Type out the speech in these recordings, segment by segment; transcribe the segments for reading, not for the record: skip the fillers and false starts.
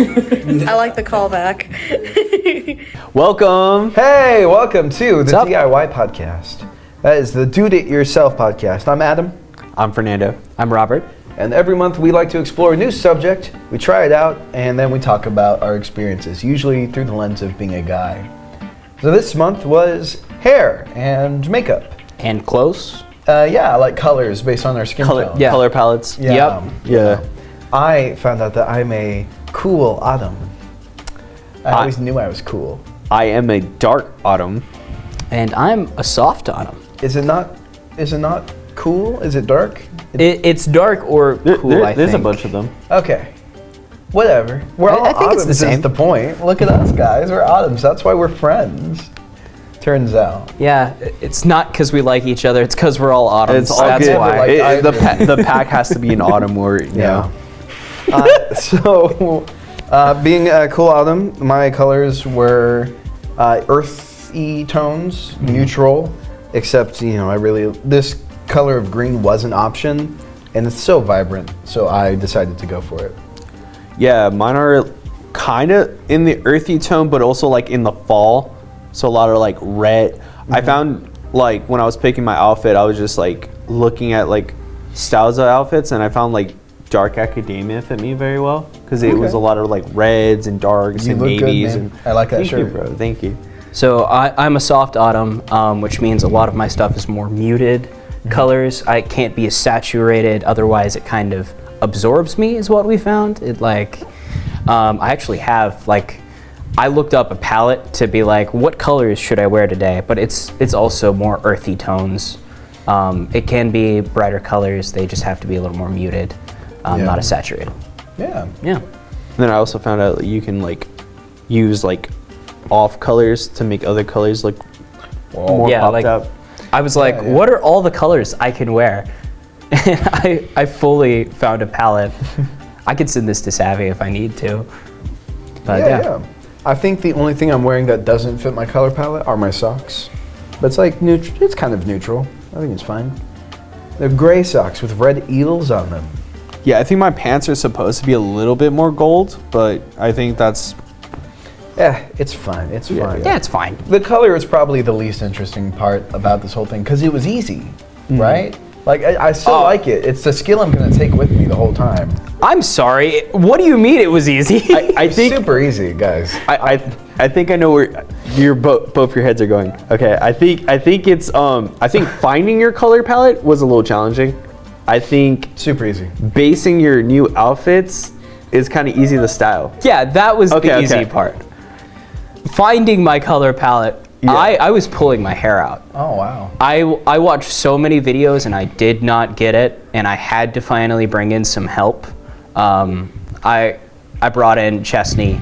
I like the callback. Welcome. Hey, welcome to the What's up? DIY podcast. That is the Do It Yourself podcast. I'm Adam, I'm Fernando. I'm Robert. and every month we like to explore a new subject. We try it out, and then we talk about our experiences, usually through the lens of being a guy. So this month was hair and makeup. And close. Yeah, like colors based on our skin tone. Color palettes. Yeah. Yeah. I found out that I'm a cool autumn. I always knew I was cool. I am a dark autumn. And I'm a soft autumn. Is it not cool? Is it dark? It's dark or cool, I think. There's a bunch of them. Okay. Whatever. We're all I think it's autumns the same. is the point. Look at us, guys. We're autumns. That's why we're friends. Turns out. Yeah, it's not because we like each other. It's because we're all autumns. It's all That's good. why. Like The pack has to be an autumn or, you know. Being a cool autumn, my colors were earthy tones, neutral, except, this color of green was an option, and it's so vibrant, so I decided to go for it. Yeah, mine are kind of in the earthy tone, but also like in the fall. So a lot of like red. I found like when I was picking my outfit, I was just like looking at like styles of outfits, and I found like dark academia fit me very well because it was a lot of like reds and darks You and look good, navies. man. And I like that thank shirt. you, bro. Thank you. So I'm a soft autumn, which means a lot of my stuff is more muted colors. I can't be as saturated, otherwise it kind of absorbs me, is what we found. It like, I actually have like, I looked up a palette to be like, what colors should I wear today? But it's also more earthy tones. It can be brighter colors, they just have to be a little more muted, not as saturated. Yeah. Yeah. And then I also found out that you can like use like off colors to make other colors look more Yeah, popped like- up. I was like, yeah. what are all the colors I can wear? And I fully found a palette. I could send this to Savvy if I need to. But Yeah. I think the only thing I'm wearing that doesn't fit my color palette are my socks. But it's like neutral. It's kind of neutral. I think it's fine. They're gray socks with red eels on them. Yeah, I think my pants are supposed to be a little bit more gold, but I think that's Yeah, it's fine. It's fine. yeah, it's fine. The color is probably the least interesting part about this whole thing because it was easy, right? Like I still like it. It's the skill I'm gonna take with me the whole time. I'm sorry. What do you mean it was easy? I think Super easy, guys. I think I know where your both your heads are going. Okay, I think it's I think finding your color palette was a little challenging. I think Super easy. basing your new outfits is kind of easy to style. Yeah, that was the Okay. easy part. Finding my color palette, Yeah. I was pulling my hair out. Oh wow. I watched so many videos and I did not get it, and I had to finally bring in some help. I brought in Chesney.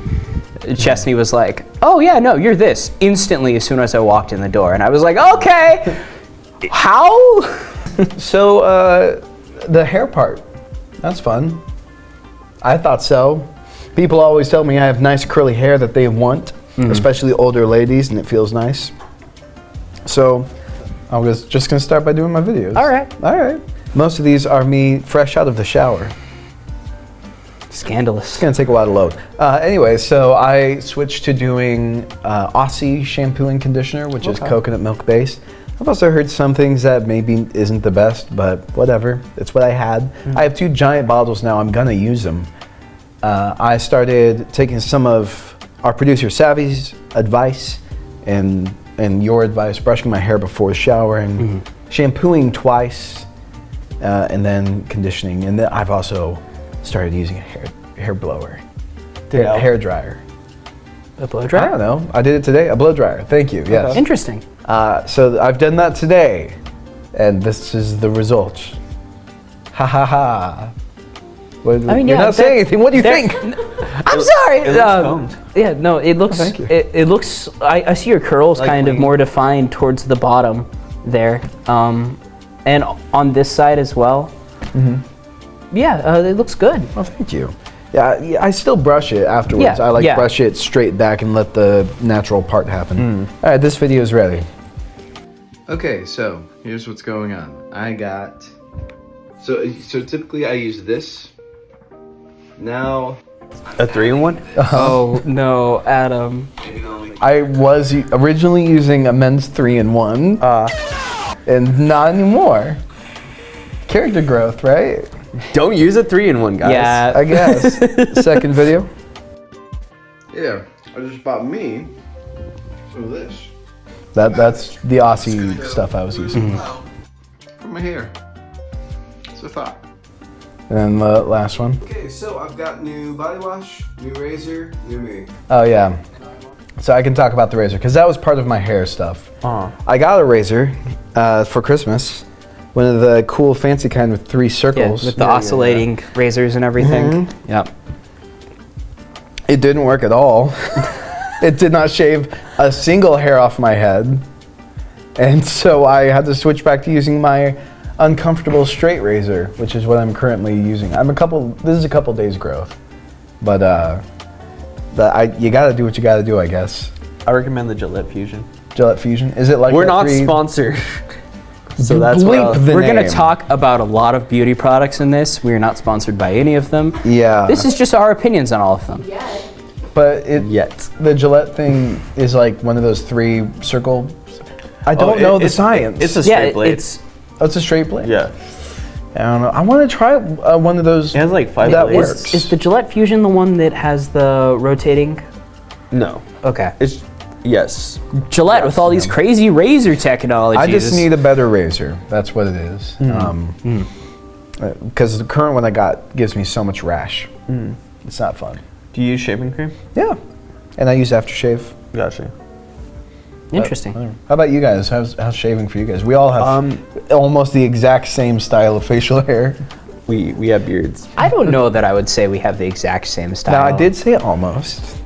Chesney was like, "Oh yeah, no, you're this." Instantly, as soon as I walked in the door, and I was like, "Okay, how?" So the hair part, that's fun. I thought so. People always tell me I have nice curly hair that they want, especially older ladies, and it feels nice. So I was just gonna start by doing my videos. All right. Most of these are me fresh out of the shower. Scandalous. It's gonna take a while to load. Anyway, so I switched to doing Aussie shampoo and conditioner, which is coconut milk based. I've also heard some things that maybe isn't the best, but whatever. It's what I had. I have 2 giant bottles now. I'm gonna use them. I started taking some of our producer Savvy's advice and your advice, brushing my hair before showering, shampooing twice, and then conditioning. And then I've also started using a hair blower, hair dryer. A blow I dryer? don't know. I did it today. A blow dryer. Thank you. Yes. Interesting. So I've done that today, and this is the result. Ha ha ha. Well, I mean, you're yeah, not saying anything. What do you there- think? I'm sorry. It looks combed. Yeah, no, it looks. thank you. It looks. I see your curls Like kind of wing. more defined towards the bottom there, and on this side as well. Yeah, it looks good. Oh, thank you. Yeah, I still brush it afterwards. Yeah, I yeah. brush it straight back and let the natural part happen. All right, this video is ready. Okay, so here's what's going on. I got so typically I use this. Now A 3-in-1? Oh no, Adam. I was originally using a men's 3-in-1, and not anymore. Character growth, right? Don't use a 3-in-1, guys. Yeah. I guess. Second video. Yeah, I just bought me some of this That's the Aussie stuff I was using. for my hair. It's a thought. And then the last one. Okay, so I've got new body wash, new razor, new me. Oh yeah. So I can talk about the razor because that was part of my hair stuff. I got a razor for Christmas. One of the cool fancy kind with 3 Yeah, circles. with the oscillating razors and everything. Yep. It didn't work at all. It did not shave a single hair off my head. And so I had to switch back to using my uncomfortable straight razor, which is what I'm currently using. This is a couple days growth. But you gotta do what you gotta do, I guess. I recommend the Gillette Fusion. Gillette Fusion, is it like We're a not 3 sponsored. So that's Bleep what the We're gonna name. talk about a lot of beauty products in this. We are not sponsored by any of them. Yeah. This is just our opinions on all of them. But Yet. the Gillette thing is like one of those 3 circle. I don't know the science. It's a Yeah, straight blade. It's a straight blade. Yeah. I don't know. I want to try one of those. It has like 5 that blades. works. Is the Gillette Fusion the one that has the rotating? No. Okay. It's yes. Gillette with all these crazy razor technologies. I just need a better razor. That's what it is. Because the current one I got gives me so much rash. It's not fun. Do you use shaving cream? Yeah. And I use aftershave. Gotcha. Interesting. How about you guys? How's shaving for you guys? We all have almost the exact same style of facial hair. We have beards. I don't know that I would say we have the exact same style. Now I did say almost.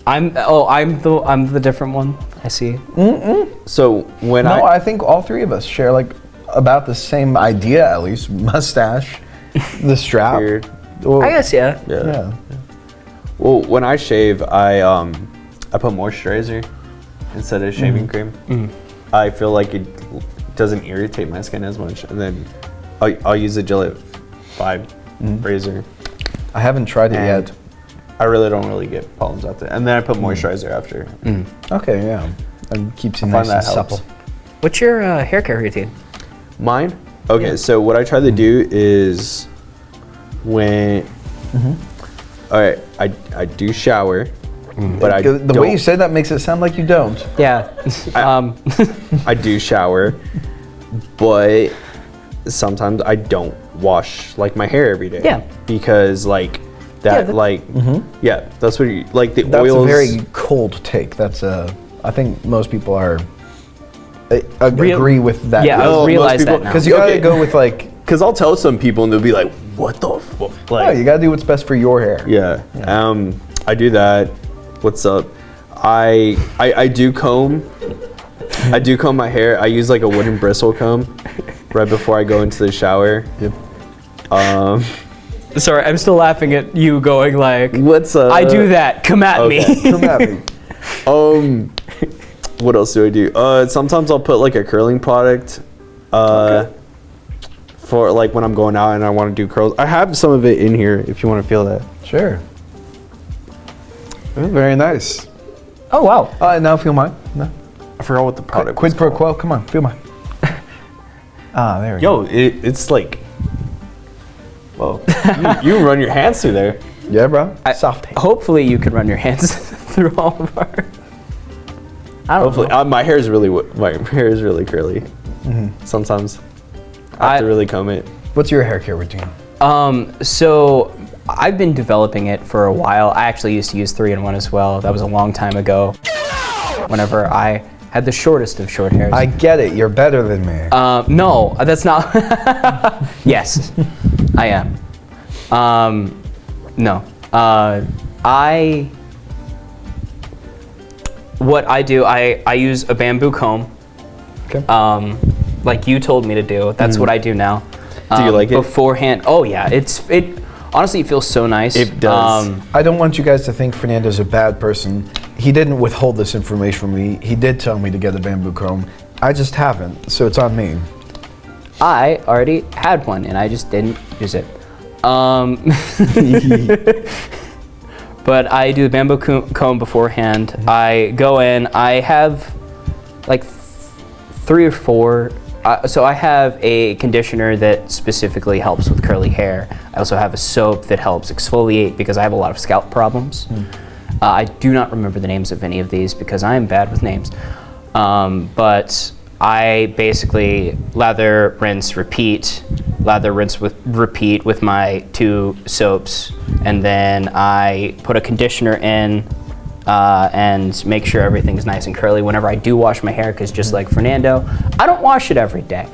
I'm the different one. I see. So when No, I think all 3 of us share like about the same idea at least. Mustache, the strap. beard. Well, I guess yeah. Yeah. Well, when I shave, I put moisturizer instead of shaving cream. I feel like it doesn't irritate my skin as much, and then I'll use a Gillette 5 razor. I haven't tried it And yet. I really get problems after, and then I put moisturizer after. Okay, yeah. And keeps you find nice and that helps. supple. What's your hair care routine? Mine? Okay, so what I try to do is when all right, I do shower, but I The way you said that makes it sound like you don't. Yeah. I do shower, but sometimes I don't wash like my hair every day. Yeah. Because like that Yeah, that's what you like the That's oils. a very cold take. I think most people agree with that. Yeah, No, I most realize people- that now. Because you gotta Okay. go with like, Because I'll tell some people and they'll be like, "What the fuck?" oh, Like, you gotta do what's best for your hair. yeah. I do that. What's up? I do comb. I do comb my hair. I use like a wooden bristle comb right before I go into the shower. Yep. Sorry, I'm still laughing at you going like, What's up? I do that. Come at me. Come at me. What else do I do? Sometimes I'll put like a curling product. For like when I'm going out and I want to do curls. I have some of it in here if you want to feel that. Sure. Oh, very nice. Oh wow. Now feel mine. No. I forgot what the product Quid was pro called. quo. Come on, feel mine. There we go. Yo, it's like, whoa. you run your hands through there. Yeah, bro. Soft hand. Hopefully you can run your hands through all of our. I don't Hopefully, know. my hair is really curly. Sometimes I have to really comb it. What's your hair care routine? So I've been developing it for a while. I actually used to use 3-in-1 as well. That was a long time ago. Whenever I had the shortest of short hairs. I get it. You're better than me. No, that's not. Yes, I am. No. What I do, I use a bamboo comb. Okay. Like you told me to do. That's what I do now. Do you like it? Beforehand, oh yeah, it honestly it feels so nice. It does. I don't want you guys to think Fernando's a bad person. He didn't withhold this information from me. He did tell me to get a bamboo comb. I just haven't, so it's on me. I already had one and I just didn't use it. But I do the bamboo comb beforehand. I go in. I have like 3 or 4. So I have a conditioner that specifically helps with curly hair. I also have a soap that helps exfoliate because I have a lot of scalp problems. I do not remember the names of any of these because I am bad with names. But I basically lather, rinse, repeat, repeat with my 2 soaps, and then I put a conditioner in and make sure everything's nice and curly whenever I do wash my hair, because just like Fernando, I don't wash it every day.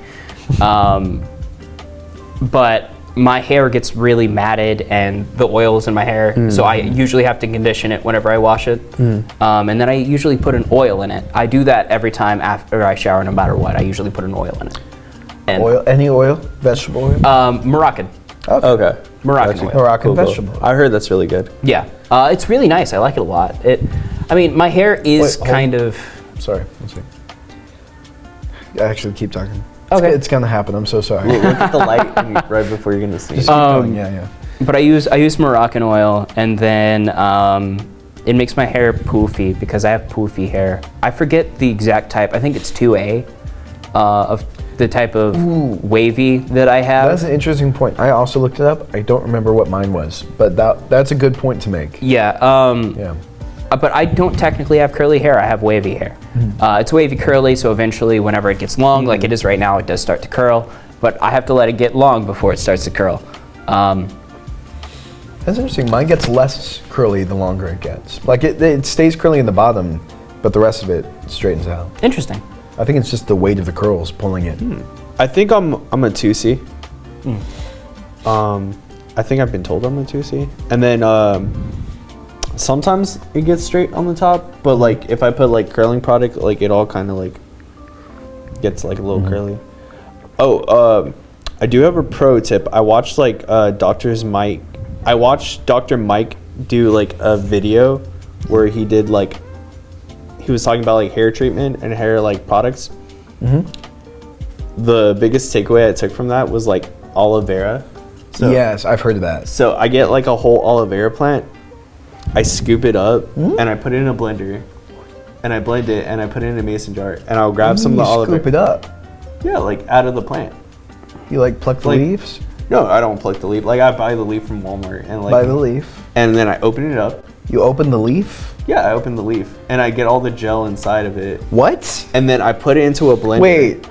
But my hair gets really matted and the oil's in my hair, so I usually have to condition it whenever I wash it. And then I usually put an oil in it. I do that every time after I shower, no matter what. I usually put an oil in it. And Oil? Any oil? Vegetable oil? Moroccan. Okay. Moroccan oil. Moroccan vegetable oil. I heard that's really good. Yeah, it's really nice. I like it a lot. I mean, my hair is kind of... Sorry, one second. Actually, keep talking. Okay. It's gonna happen. I'm so sorry. Look at the light right before you're gonna sneeze. Just keep going. Yeah. But I use Moroccan oil, and then it makes my hair poofy because I have poofy hair. I forget the exact type. I think it's 2A of the type of wavy that I have. That's an interesting point. I also looked it up. I don't remember what mine was, but that's a good point to make. Yeah. Yeah. But I don't technically have curly hair. I have wavy hair. It's wavy curly, so eventually whenever it gets long, like it is right now, it does start to curl. But I have to let it get long before it starts to curl. That's interesting. Mine gets less curly the longer it gets. Like it stays curly in the bottom, but the rest of it straightens out. Interesting. I think it's just the weight of the curls pulling it. I think I'm a 2C. I think I've been told I'm a 2C. And then sometimes it gets straight on the top, but like if I put like curling product, like it all kind of like gets like a little curly. Oh, I do have a pro tip. I watched like I watched Dr. Mike do like a video where he did like, he was talking about like hair treatment and hair like products. The biggest takeaway I took from that was like aloe vera. So, Yes, I've heard of that. so I get like a whole aloe vera plant, I scoop it up and I put it in a blender and I blend it and I put it in a mason jar and I'll grab some of the aloe vera. Scoop it up. Yeah, like out of the plant. You like pluck the Like- leaves? No, I don't pluck the leaf. Like I buy the leaf from Walmart and like By the leaf. and then I open it up. You open the leaf? Yeah, I open the leaf and I get all the gel inside of it. What? And then I put it into a blender. Wait,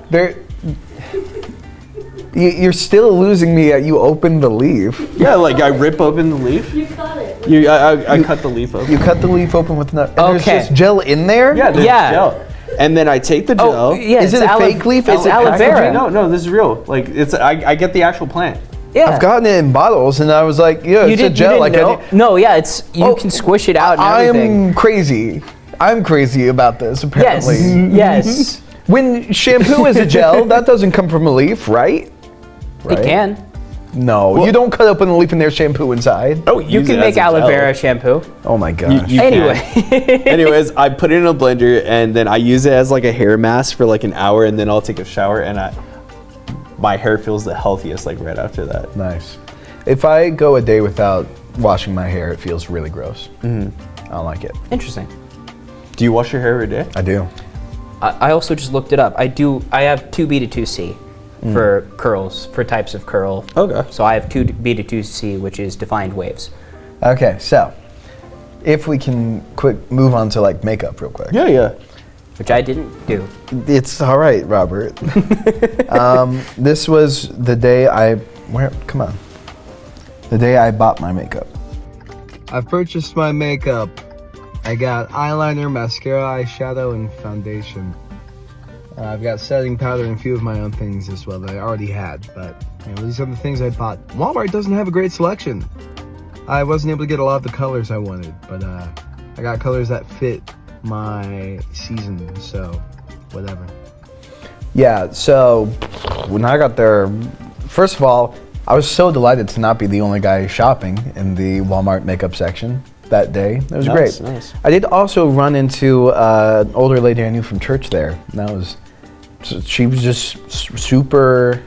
you're still losing me at you open the leaf. Yeah, like I rip open the leaf. You cut it. I cut the leaf open. You cut the leaf open with enough. And Okay. There's just gel in there? Yeah, there's Yeah. gel. And then I take the gel. Oh, yeah. Is it's it a fake leaf? It's Is it aloe packaging? vera. No, this is real. Like it's I get the actual plant. Yeah. I've gotten it in bottles, and I was like, yeah, it's a gel. Like know? No, yeah, it's you can squish it out and everything. I'm crazy. I'm crazy about this, apparently. Yes. When shampoo is a gel, that doesn't come from a leaf, right? It can. No, you don't cut open the leaf and there's shampoo inside. Oh, You can make aloe vera shampoo. Oh my gosh. You Anyway. Anyways, I put it in a blender and then I use it as like a hair mask for like an hour and then I'll take a shower and my hair feels the healthiest like right after that. Nice. If I go a day without washing my hair, it feels really gross. I don't like it. Interesting. Do you wash your hair every day? I do. I also just looked it up. I have 2B to 2C for curls, for types of curl. Okay. So I have 2B to 2C, which is defined waves. Okay, so if we can quick move on to like makeup real quick. Yeah. Which I didn't do. It's all right, Robert. This was the day the day I bought my makeup. I've purchased my makeup. I got eyeliner, mascara, eyeshadow, and foundation. I've got setting powder and a few of my own things as well that I already had, but these are the things I bought. Walmart doesn't have a great selection. I wasn't able to get a lot of the colors I wanted, but I got colors that fit my season, so whatever. Yeah, so when I got there, first of all, I was so delighted to not be the only guy shopping in the Walmart makeup section that day. It was great. Nice. I did also run into an older lady I knew from church there. She was just super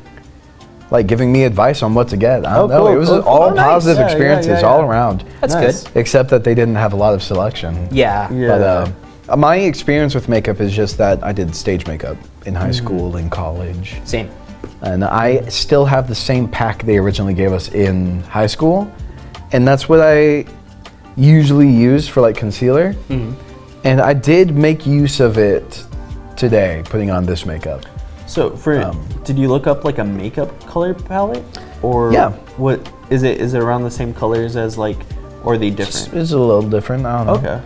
like giving me advice on what to get. I don't Oh, know. cool, It was cool, cool. all Oh, nice. positive Yeah, yeah, experiences yeah, all yeah. around. That's Nice. good. Except that they didn't have a lot of selection. Yeah. Yeah. But my experience with makeup is just that I did stage makeup in high school, in college. Same. And I still have the same pack they originally gave us in high school. And that's what I usually use for like concealer. And I did make use of it today, putting on this makeup. So did you look up like a makeup color palette, or Yeah. what is it? Is it around the same colors as like, or are they different? It's a little different. I don't know. Okay.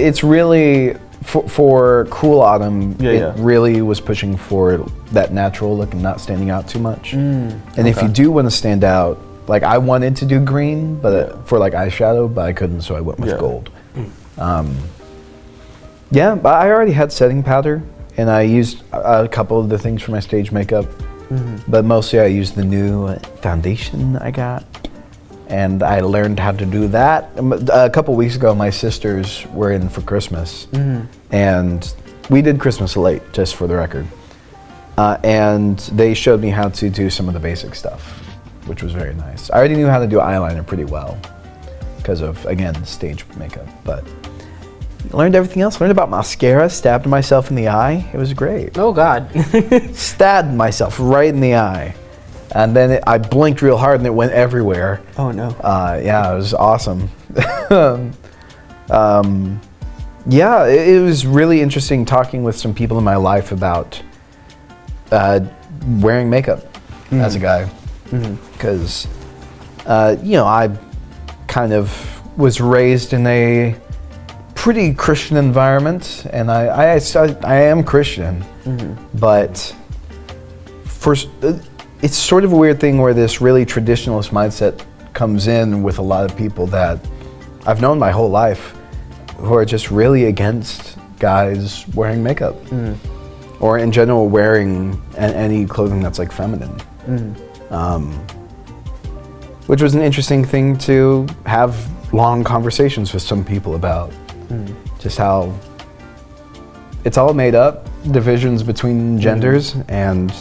It's really for cool autumn. Yeah, it yeah. really was pushing for that natural look and not standing out too much. And if okay. you do want to stand out, like I wanted to do green, but for like eyeshadow, but I couldn't, so I went with Yeah. gold. Yeah, but I already had setting powder, and I used a couple of the things for my stage makeup. But mostly I used the new foundation I got. And I learned how to do that. A couple weeks ago, my sisters were in for Christmas. And we did Christmas late, just for the record. And they showed me how to do some of the basic stuff, which was very nice. I already knew how to do eyeliner pretty well because of, again, stage makeup. But I learned everything else. Learned about mascara, stabbed myself in the eye. It was great. Oh God. Stabbed myself right in the eye. And then I blinked real hard and it went everywhere. Oh no. Yeah, it was awesome. Yeah, it was really interesting talking with some people in my life about wearing makeup as a guy. Because, you know, I kind of was raised in a pretty Christian environment, and I am Christian, but it's sort of a weird thing where this really traditionalist mindset comes in with a lot of people that I've known my whole life who are just really against guys wearing makeup or in general wearing any clothing that's like feminine. Which was an interesting thing to have long conversations with some people about. Just how it's all made up, divisions between genders, and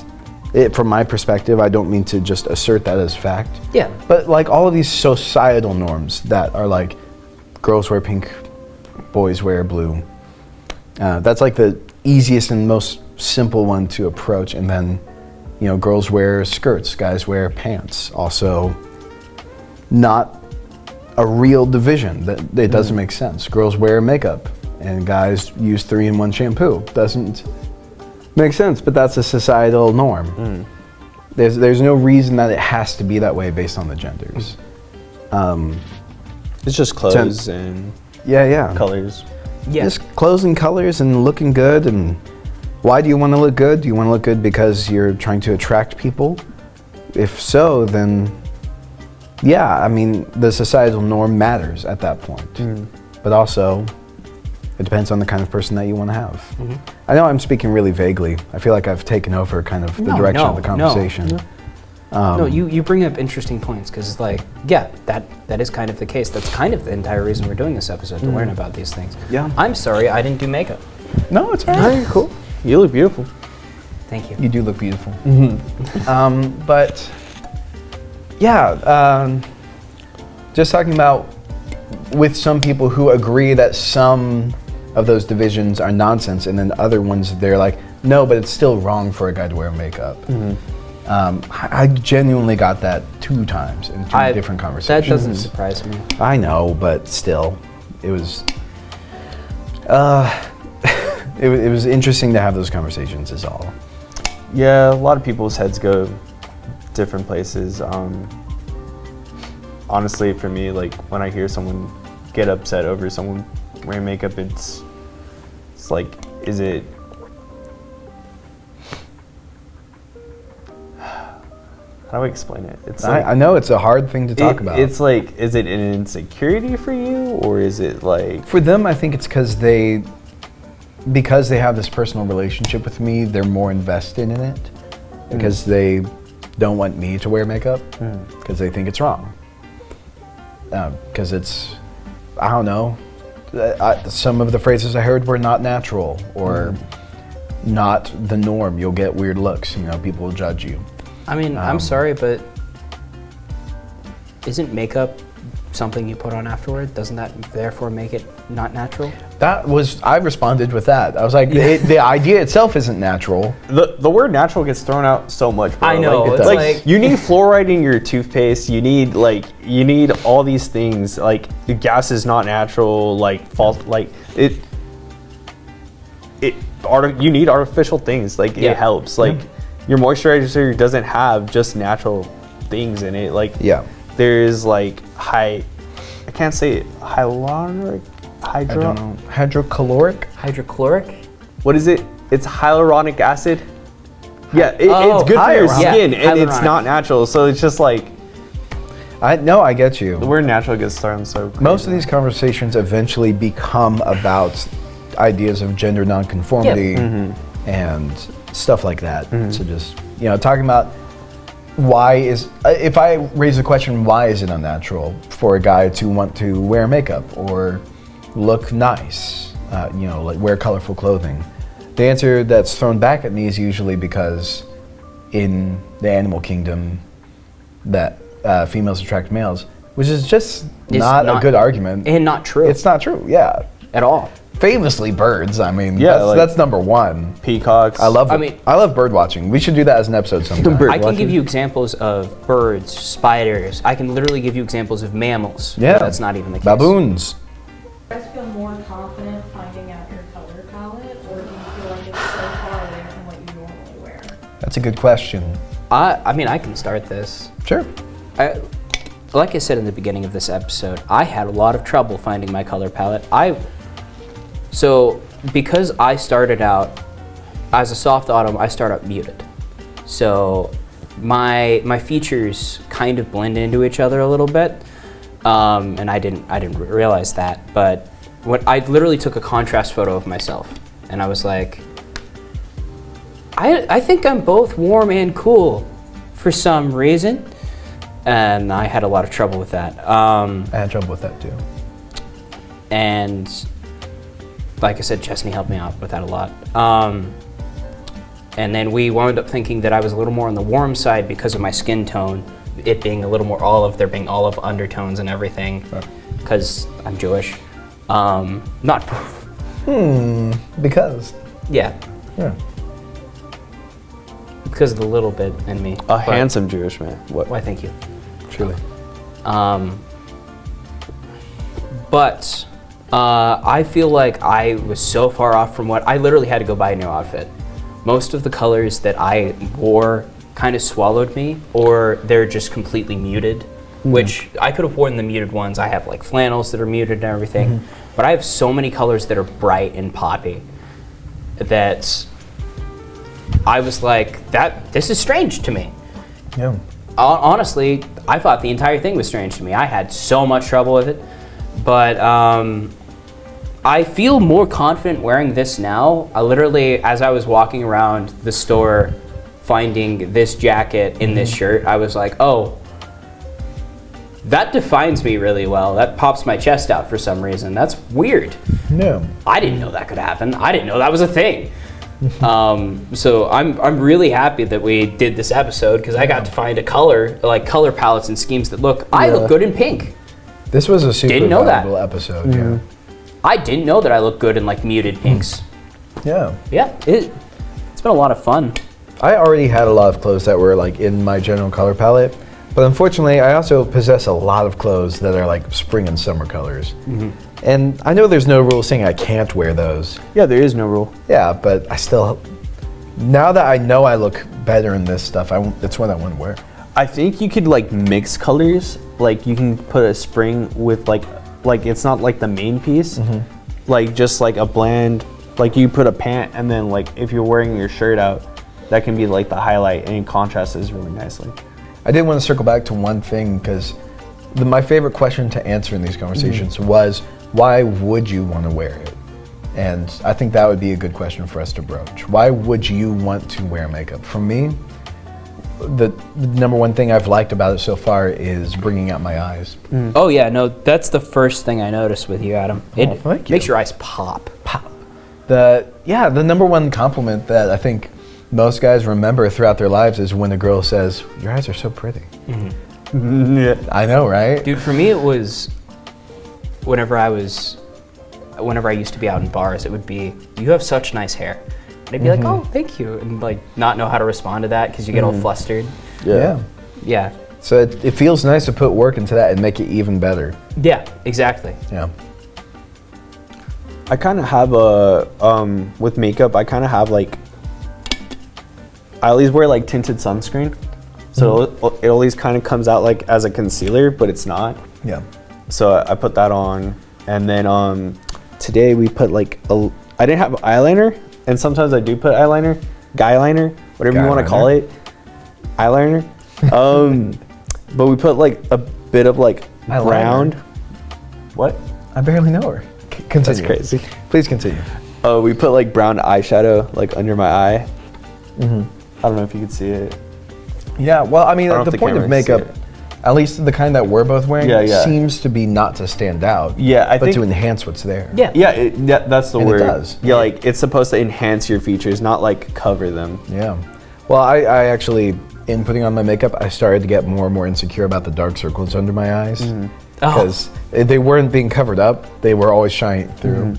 from my perspective, I don't mean to just assert that as fact. Yeah. But like all of these societal norms that are like, girls wear pink, boys wear blue. That's like the easiest and most simple one to approach. And then, you know, girls wear skirts, guys wear pants. Also, not a real division. That it doesn't make sense. Girls wear makeup and guys use 3-in-1 shampoo. Doesn't make sense, but that's a societal norm. There's no reason that it has to be that way based on the genders. It's just clothes and Yeah. colors. Yeah. Just clothes and colors and looking good. And why do you want to look good? Do you want to look good because you're trying to attract people? If so, then yeah, I mean, the societal norm matters at that point. But also, it depends on the kind of person that you want to have. I know I'm speaking really vaguely. I feel like I've taken over kind of the direction of the conversation. No, you bring up interesting points because, like, yeah, that is kind of the case. That's kind of the entire reason we're doing this episode, to learn about these things. Yeah. I'm sorry I didn't do makeup. No, it's all right. Cool. You look beautiful. Thank you. You do look beautiful. But yeah, just talking about with some people who agree that some of those divisions are nonsense, and then other ones they're like, no, but it's still wrong for a guy to wear makeup. I genuinely got that 2 times in 2 different conversations. That doesn't surprise me. I know, but still, it was it was interesting to have those conversations is all. Yeah, a lot of people's heads go different places. Honestly, for me, like when I hear someone get upset over someone wearing makeup, it's like, is it? How do I explain it? It's like, I know it's a hard thing to talk about. It's like, is it an insecurity for you, or is it like? For them, I think it's because they have this personal relationship with me, they're more invested in it because they don't want me to wear makeup because they think it's wrong. Because it's, I don't know, some of the phrases I heard were not natural or not the norm. You'll get weird looks, you know, people will judge you. I mean, I'm sorry, but isn't makeup something you put on afterward? Doesn't that therefore make it not natural? I responded with that. I was like, the idea itself isn't natural. The word natural gets thrown out so much, bro. I know, Like, it's like like- you need fluoride in your toothpaste. You need all these things. Like the gas is not natural. Like false. Like you need artificial things. Like Yeah. it helps. Like your moisturizer doesn't have just natural things in it. Like there's like I can't say it. Hyaluronic. I don't know. Hydrochloric? Hydrochloric? What is it? It's hyaluronic acid. Yeah, Oh, it's good for your hyaluronic. skin, Yeah, and it's hyaluronic. not natural. So it's just like I get you. the word natural gets thrown so crazy. Most of these conversations eventually become about ideas of gender nonconformity and stuff like that. So just, talking about if I raise the question, why is it unnatural for a guy to want to wear makeup or look nice, like wear colorful clothing? The answer that's thrown back at me is usually because in the animal kingdom that females attract males, which is just not a good argument. And not true. It's not true, yeah. at all. Famously birds, I mean, Yeah, that's number one. peacocks. I love I bird watching. We should do that as an episode sometime. I can give you examples of birds, spiders. I can literally give you examples of mammals. Yeah. That's not even the case. Baboons. Do you guys feel more confident finding out your color palette, or do you feel like it's so far away from what you normally wear? That's a good question. I mean, I can start this. Sure. Like I said in the beginning of this episode, I had a lot of trouble finding my color palette. So because I started out as a soft autumn, I started out muted. So my features kind of blend into each other a little bit, and I didn't realize that. But I literally took a contrast photo of myself, and I was like, I think I'm both warm and cool for some reason, and I had a lot of trouble with that. I had trouble with that too. And like I said, Chesney helped me out with that a lot. And then we wound up thinking that I was a little more on the warm side because of my skin tone, it being a little more olive, there being olive undertones and everything, because I'm Jewish. Not Because. yeah, Yeah. because of the little bit in me. A handsome Jewish man. What? Why, thank you. Truly. But I feel like I was so far off from what I literally had to go buy a new outfit. Most of the colors that I wore kind of swallowed me, or they're just completely muted, which I could have worn the muted ones. I have like flannels that are muted and everything, but I have so many colors that are bright and poppy that I was like, this is strange to me. Yeah. Honestly, I thought the entire thing was strange to me. I had so much trouble with it, but I feel more confident wearing this now. I literally, as I was walking around the store finding this jacket in this shirt, I was like, oh, that defines me really well. That pops my chest out for some reason. That's weird. No. I didn't know that could happen. I didn't know that was a thing. So I'm really happy that we did this episode because I got to find color palettes and schemes that I look good in pink. This was a super Didn't know that. valuable episode. Yeah. I didn't know that I look good in like muted pinks. Yeah. Yeah, it's been a lot of fun. I already had a lot of clothes that were like in my general color palette, but unfortunately I also possess a lot of clothes that are like spring and summer colors. And I know there's no rule saying I can't wear those. Yeah, there is no rule. Yeah, but I still, now that I know I look better in this stuff, it's what I want to wear. I think you could like mix colors. Like you can put a spring with like it's not like the main piece. Like just like a blend. Like you put a pant and then like if you're wearing your shirt out, that can be like the highlight and it contrasts really nicely. I did want to circle back to one thing because my favorite question to answer in these conversations was, why would you want to wear it? And I think that would be a good question for us to broach. Why would you want to wear makeup? For me, the number one thing I've liked about it so far is bringing out my eyes. Oh yeah, no, that's the first thing I noticed with you, Adam. It thank you. makes your eyes pop. Pop. The number one compliment that I think most guys remember throughout their lives is when a girl says, "Your eyes are so pretty." Yeah. I know, right? Dude, for me it was whenever I used to be out in bars, it would be, "You have such nice hair." And I'd be like, "Oh, thank you." And like not know how to respond to that because you get all flustered. Yeah. Yeah. So it feels nice to put work into that and make it even better. Yeah, exactly. Yeah. I kind of have with makeup, I kind of have like, I always wear like tinted sunscreen. So it always kind of comes out like as a concealer, but it's not. Yeah. So I put that on. And then today we put like, I didn't have eyeliner. And sometimes I do put eyeliner, guy liner, whatever you want to call it. Eyeliner. But we put like a bit of like brown. What? I barely know her. Continue. That's crazy. Please continue. We put like brown eyeshadow like under my eye. I don't know if you could see it. Yeah, well, I mean, I don't know the if the point of camera can see makeup, at least the kind that we're both wearing, Yeah. seems to be not to stand out. Yeah, I but think to enhance what's there. Yeah. Yeah, that's the And it word. does. Yeah, like it's supposed to enhance your features, not like cover them. Yeah. Well, I actually, in putting on my makeup, I started to get more and more insecure about the dark circles under my eyes. Because they weren't being covered up, they were always shining through.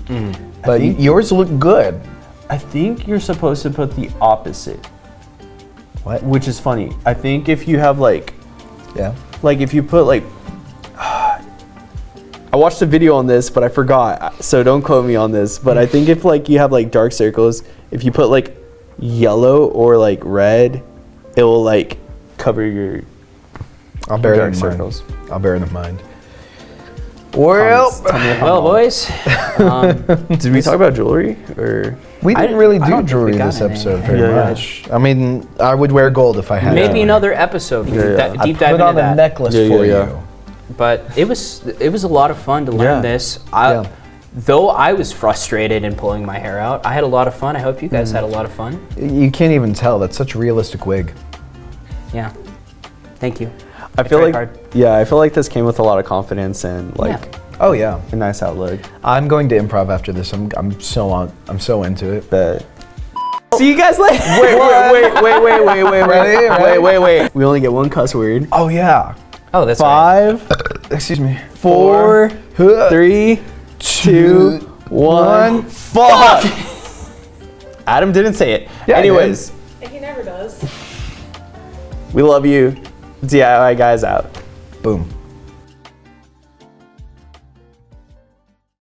But yours look good. I think you're supposed to put the opposite. What? Which is funny. I think if you have like if you put like, I watched a video on this, but I forgot, so don't quote me on this, but I think if like you have like dark circles, if you put like yellow or like red, it will like cover your I'll bear it dark in circles. mind. I'll bear it in mind. Well, Well, boys, Did we talk about jewelry or? we I didn't really don't do think we jewelry got this any. episode very Yeah. much. I mean, I would wear gold if I had maybe to. another episode. We could Yeah. deep I dive put into on a that. necklace Yeah, for yeah. you. But it was a lot of fun to learn Yeah. this. Yeah. Though I was frustrated in pulling my hair out, I had a lot of fun. I hope you guys had a lot of fun. You can't even tell. That's such a realistic wig. Yeah. Thank you. I feel tried like hard. I feel like this came with a lot of confidence and like Oh yeah. a nice outlook. I'm going to improv after this. I'm so into it. But See you guys later. wait. We only get one cuss word. Oh yeah. Oh, that's right. 5, Excuse me. 4, 3, 2, 1. Fuck! Adam didn't say it. Yeah, I Anyways, He never does. we love you. DIY guys out. Boom.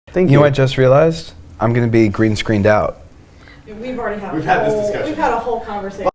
Thank You know what I just realized? I'm gonna be green screened out. We've already had We've had this discussion. We've had a whole conversation.